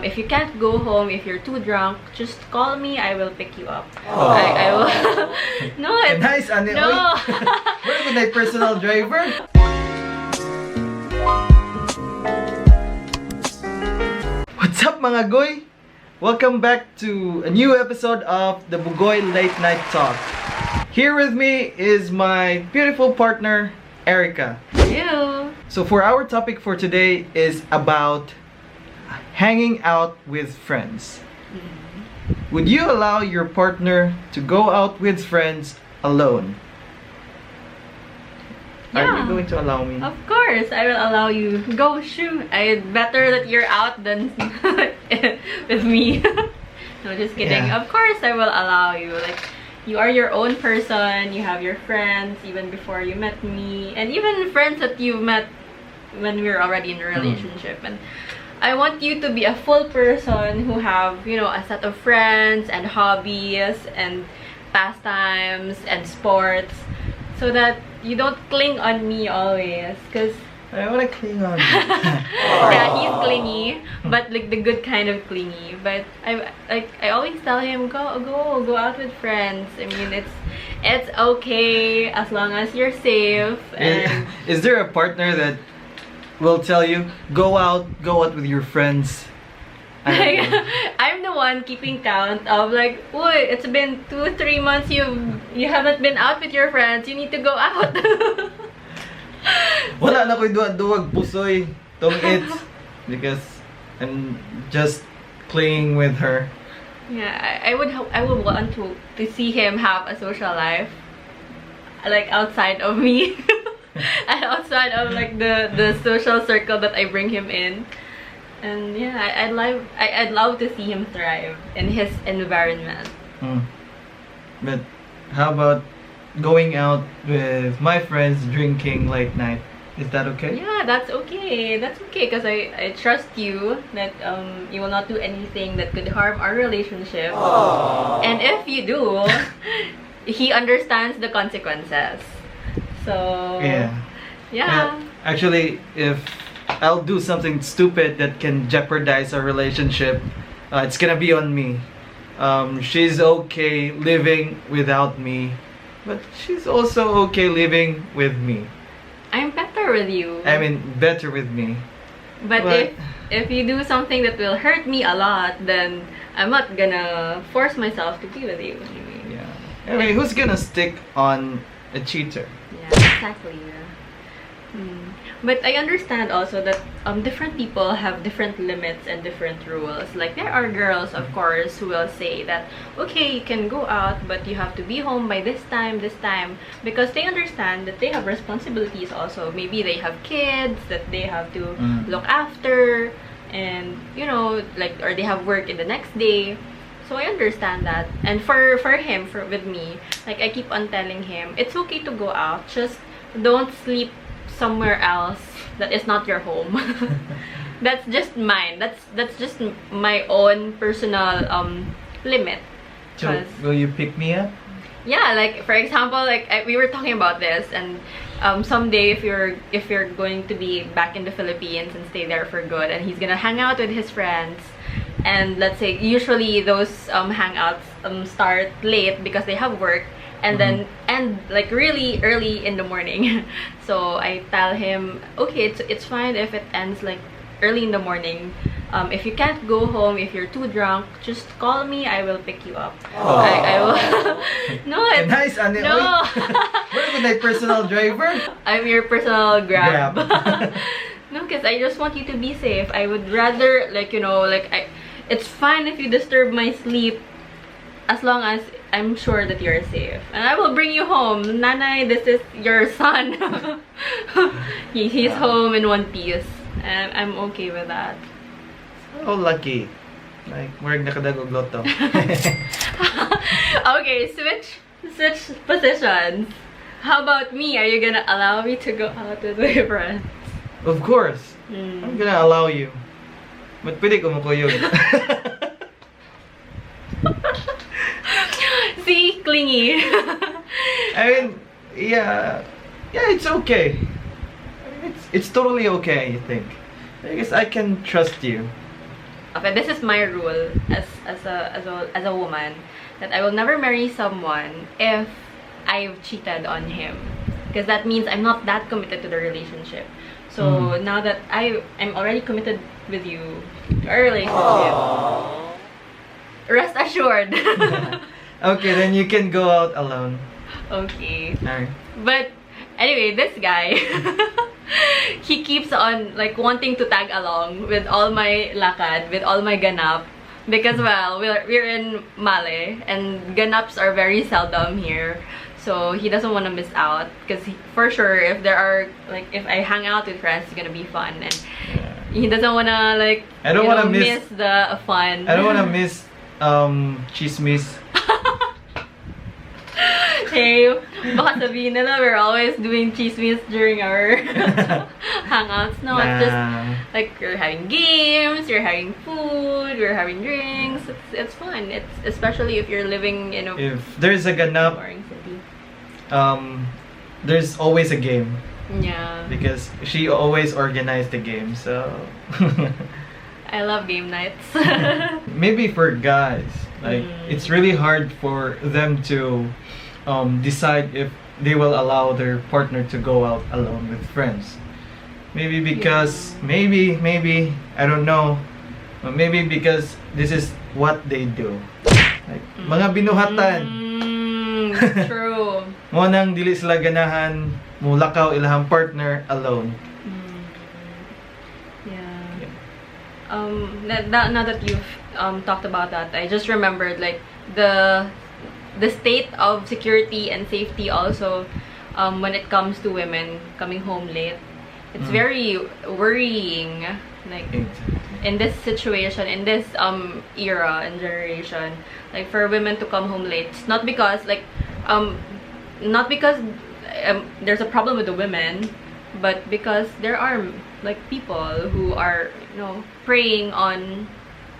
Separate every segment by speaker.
Speaker 1: If you can't go home, if you're too drunk, just call me. I will pick you up. I will. No, it's
Speaker 2: Nice, Ane.
Speaker 1: no.
Speaker 2: Where is my personal driver? What's up, mga goy? Welcome back to a new episode of the Bugoy Late Night Talk. Here with me is my beautiful partner, Erica.
Speaker 1: You.
Speaker 2: So for our topic for today is about hanging out with friends. Would you allow your partner to go out with friends alone? Are you going to allow me?
Speaker 1: Of course, I will allow you. Go shoot. Better that you're out than with me. No, just kidding.
Speaker 2: Yeah.
Speaker 1: Of course, I will allow you. Like, you are your own person. You have your friends even before you met me, and even friends that you met when we were already in a relationship. And I want you to be a full person who have, you know, a set of friends and hobbies and pastimes and sports, so that you don't cling on me always. Cause
Speaker 2: I want to cling on you.
Speaker 1: yeah, he's clingy, but like the good kind of clingy. But I always tell him, go out with friends. I mean, it's okay as long as you're safe. And
Speaker 2: Is there a partner that will tell you go out with your friends?
Speaker 1: like, I'm the one keeping count of like, "Uy, it's been 2-3 months you haven't been out with your friends. You need to go out."
Speaker 2: Wala na ko'y duwag pusoy tong it because I'm just playing with her.
Speaker 1: Yeah, I would want to see him have a social life, like outside of me, and outside of like the social circle that I bring him in. And yeah, I'd love to see him thrive in his environment.
Speaker 2: But how about going out with my friends drinking late night? Is that okay?
Speaker 1: Yeah, that's okay. That's okay because I trust you that you will not do anything that could harm our relationship.
Speaker 2: Aww.
Speaker 1: And if you do, he understands the consequences. So yeah.
Speaker 2: Actually, if I'll do something stupid that can jeopardize our relationship, it's gonna be on me. She's okay living without me, but she's also okay living with me.
Speaker 1: I'm better with you.
Speaker 2: I mean, better with me.
Speaker 1: But if you do something that will hurt me a lot, then I'm not gonna force myself to be with you.
Speaker 2: Yeah. Anyway, who's gonna stick on a cheater?
Speaker 1: Yeah, exactly. But I understand also that different people have different limits and different rules. Like, there are girls, of course, who will say that, okay, you can go out, but you have to be home by this time, because they understand that they have responsibilities also. Maybe they have kids that they have to look after, and, you know, like, or they have work in the next day. So I understand that. And for him, with me, like, I keep on telling him, it's okay to go out, just don't sleep somewhere else that is not your home. That's just mine. That's just my own personal limit.
Speaker 2: So, will you pick me up?
Speaker 1: Yeah, like for example, like we were talking about this, and someday if you're going to be back in the Philippines and stay there for good, and he's gonna hang out with his friends, and let's say usually those hangouts start late because they have work, and then end like really early in the morning. So I tell him, okay, it's fine if it ends like early in the morning. If you can't go home, if you're too drunk, just call me. I will pick you up. I will. No, it's
Speaker 2: Nice, Ane.
Speaker 1: no.
Speaker 2: Where is my personal driver?
Speaker 1: I'm your personal grab. No, because I just want you to be safe. I would rather, like, you know, like it's fine if you disturb my sleep, as long as I'm sure that you're safe. And I will bring you home. Nanay, this is your son. He's home in one piece. And I'm okay with that.
Speaker 2: Oh, lucky. Like, murag nakadagog loto.
Speaker 1: Okay, switch positions. How about me? Are you gonna allow me to go out with my friends?
Speaker 2: Of course. I'm gonna allow you. But pwede ko makuyog.
Speaker 1: See? Clingy.
Speaker 2: I mean, yeah, it's okay. It's totally okay, I think. I guess I can trust you.
Speaker 1: okay, this is my rule as a woman, that I will never marry someone if I've cheated on him, because that means I'm not that committed to the relationship. So now that I'm already committed with you to our relationship, rest assured.
Speaker 2: Okay, then you can go out alone.
Speaker 1: Okay.
Speaker 2: Alright.
Speaker 1: But anyway, this guy, he keeps on like wanting to tag along with all my lakad, with all my ganap, because well, we're in Male and ganaps are very seldom here. So he doesn't want to miss out, because for sure if there are like, if I hang out with friends, it's gonna be fun, and he doesn't want to like,
Speaker 2: I don't want to
Speaker 1: miss the fun.
Speaker 2: I don't want to miss chismis.
Speaker 1: Hey, baka sabihin nila we're always doing chismis during our hangouts. No, it's just like you're having games, you're having food, we're having drinks. It's fun. It's especially if you're living in a
Speaker 2: If there's a ganap,
Speaker 1: boring city.
Speaker 2: there's always a game.
Speaker 1: Yeah.
Speaker 2: Because she always organized the game, so
Speaker 1: I love game nights.
Speaker 2: maybe for guys, like it's really hard for them to decide if they will allow their partner to go out alone with friends. Maybe because maybe I don't know, but maybe because this is what they do. Like mga binuhatan.
Speaker 1: True.
Speaker 2: Mo nang dili sila ganahan mo lakaw ilahang partner alone.
Speaker 1: Yeah. Now that you've talked about that, I just remembered like the state of security and safety also when it comes to women coming home late. It's very worrying, like in this situation, in this era and generation, like for women to come home late. It's not because like not because there's a problem with the women, but because there are like people who are, you know, preying on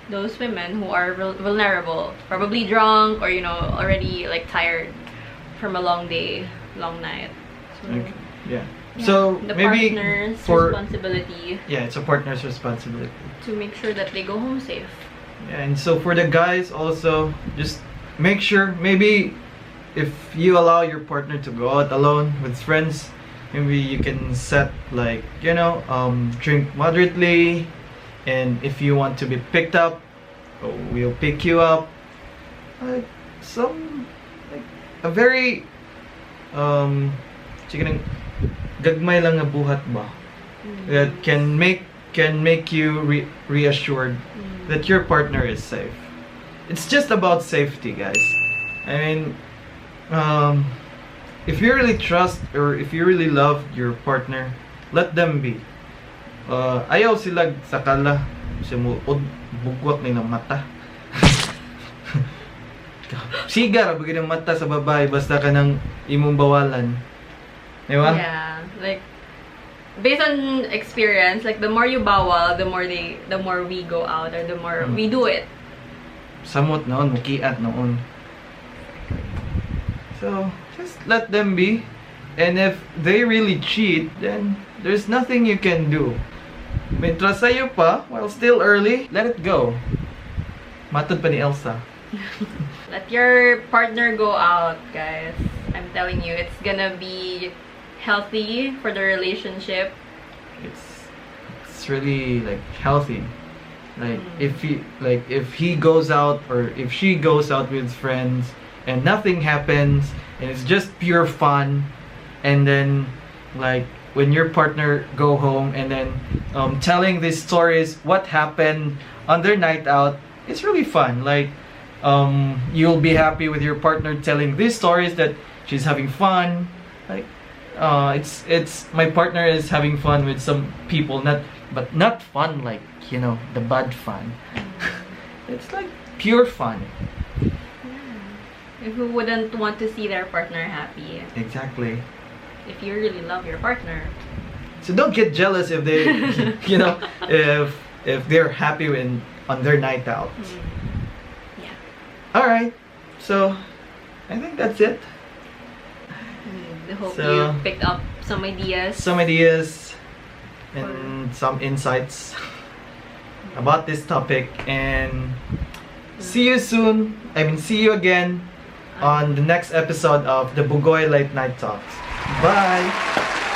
Speaker 1: those women who are vulnerable, probably drunk, or you know, already like tired from a long day, long night. So,
Speaker 2: Okay. Yeah.
Speaker 1: yeah,
Speaker 2: So
Speaker 1: the
Speaker 2: maybe
Speaker 1: partner's
Speaker 2: for
Speaker 1: responsibility
Speaker 2: it's a partner's responsibility.
Speaker 1: to make sure that they go home safe.
Speaker 2: Yeah, and so for the guys also, just make sure, maybe if you allow your partner to go out alone with friends, maybe you can set like, you know, drink moderately, and if you want to be picked up, we'll pick you up. Like some, like a very sige gagmay lang nga buhat ba that can make you reassured that your partner is safe. It's just about safety, guys. I mean, if you really trust or if you really love your partner, let them be. Ayaw sila sakala simuod bugwak ni ng mata. Sigar bugid ng mata sa babae basta ka nang imong bawalan. Di ba?
Speaker 1: Yeah, like based on experience, like the more you bawal, the more we go out, or the more we do it.
Speaker 2: Samot noon, mukiat noon. So, just let them be. And if they really cheat, then there's nothing you can do. May trust sa'yo pa, while still early, let it go. Matod pa ni Elsa.
Speaker 1: Let your partner go out, guys. I'm telling you, it's gonna be healthy for the relationship.
Speaker 2: It's really like healthy. Like if he goes out or if she goes out with friends and nothing happens and it's just pure fun, and then like when your partner go home and then telling these stories what happened on their night out, it's really fun. Like you'll be happy with your partner telling these stories that she's having fun. Like it's my partner is having fun with some people, but not fun like, you know, the bad fun. It's like pure fun.
Speaker 1: Who wouldn't want to see their partner happy?
Speaker 2: Exactly.
Speaker 1: If you really love your partner.
Speaker 2: So don't get jealous if they, you know, if they're happy on their night out.
Speaker 1: Yeah.
Speaker 2: All right. So I think that's it.
Speaker 1: I hope
Speaker 2: So,
Speaker 1: you picked up some ideas.
Speaker 2: Some ideas and some insights. about this topic, and see you soon. See you again on the next episode of the Bugoy Late Night Talks. Bye!